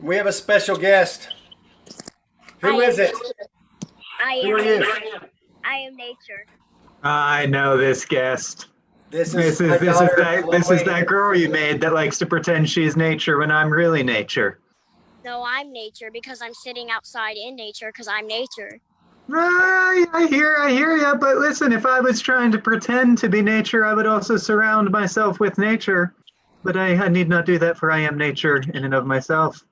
We have a special guest. Who is it? I Who are am you? nature. I am nature. I know this guest. This This is is my this is daughter, that this is Chloe. that girl you made that likes to pretend she's nature when I'm really nature. No, I'm nature because I'm sitting outside in nature because I'm nature. I hear ya. But listen, if I was trying to pretend to be nature, I would also surround myself with nature. But I need not do that, for I am nature in and of myself.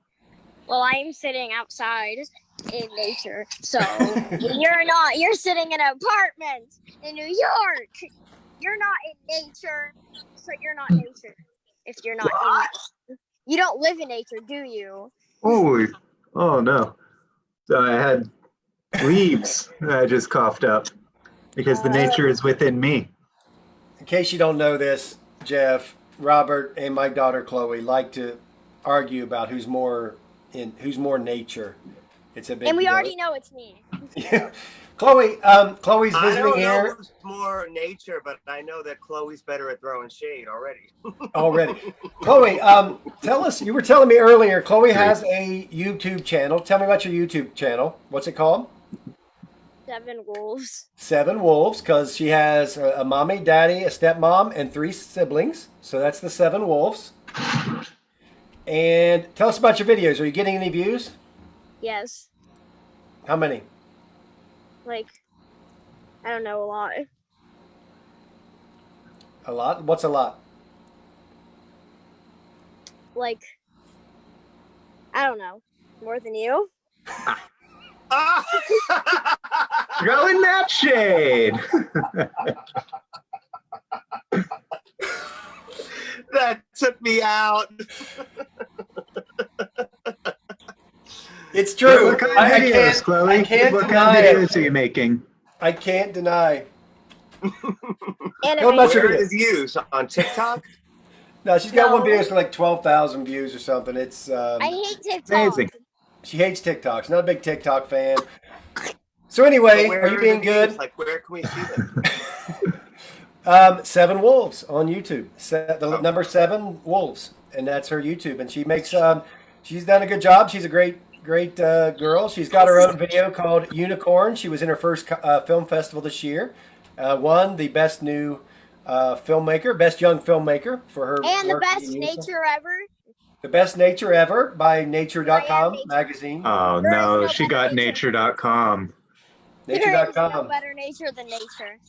Well, I'm sitting outside in nature. So you're not. You're sitting in an apartment in New York. You're not in nature. So you're not nature. If you're not in, you don't live in nature, do you? Oh no! So I had leaves that I just coughed up because the nature is within me. In case you don't know this, Jeff, Robert, and my daughter Chloe like to argue about who's more nature. It's a big And we deal. already know it's me. Chloe's I visiting don't know here who's more nature, but I know that Chloe's better at throwing shade already. already. Chloe, tell us. You were telling me earlier. Chloe has a YouTube channel. Tell me about your YouTube channel. What's it called? 7 wolves. 7 Wolves, because she has a mommy, daddy, a stepmom, and 3 siblings. So that's the 7 Wolves. And tell us about your videos. Are you getting any views? Yes. How many? Like, I don't know, a lot. A lot? What's a lot? Like, I don't know. More than you? Throwing that shade. That took me out. It's true. What kind of videos, Chloe? I can't What deny kind of it. videos are you making? I can't deny. And How much Where of are it the is? views? On TikTok? No, she's got one No. video that's got like 12,000 views or something. It's I hate TikTok. Amazing. she hates TikTok. She's not a big TikTok fan. So anyway, Where are you the being views? good? Like, where can we see them? 7 Wolves on YouTube. The number 7 Wolves, and that's her YouTube. And she makes she's done a good job. She's a great girl. She's got her own video called Unicorn. She was in her first film festival this year. Won the best new filmmaker, best young filmmaker for her. And the work best in Unicorn. nature ever. The best nature ever by Nature.com Nature. magazine. Oh There is no, no she better got nature. nature.com. There is no Nature.com. better nature than nature.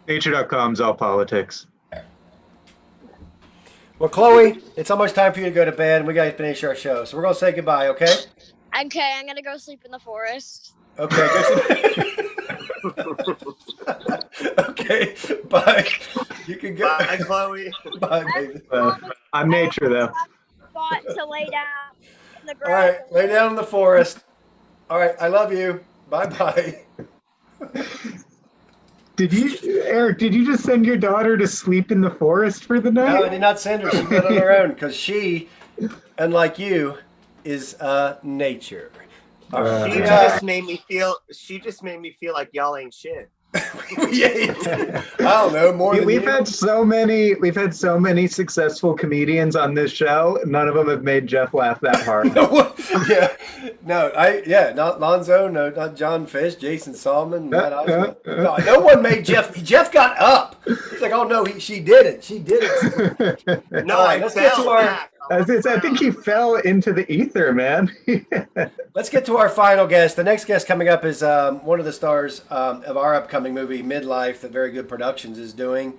Nature.com's all politics. Well, Chloe, it's almost time for you to go to bed, and we got to finish our show. So we're gonna say goodbye, okay? Okay, I'm gonna go sleep in the forest. Okay. Okay. Bye. You can go. Bye, Chloe. Bye, baby. I'm nature though. Spot to lay down in the All grass. right. Lay down in the forest. All right. I love you. Bye, bye. Eric, did you just send your daughter to sleep in the forest for the No, I night? did not send her. She went on her own because she, unlike you, is nature. All right. She just made me feel. She just made me feel like y'all ain't shit. We ate. I don't know more than We've you. had so many successful comedians on this show. None of them have made Jeff laugh that hard. Not Lonzo, no, not John Fish, Jason Salmon, Matt Eisman. No one made Jeff. Jeff got up. He's like, oh no, she did it. She did it. No, All right, I let's get fell to our- back. I think he fell into the ether, man. Let's get to our final guest. The next guest coming up is one of the stars of our upcoming movie, Midlife, that Very Good Productions is doing.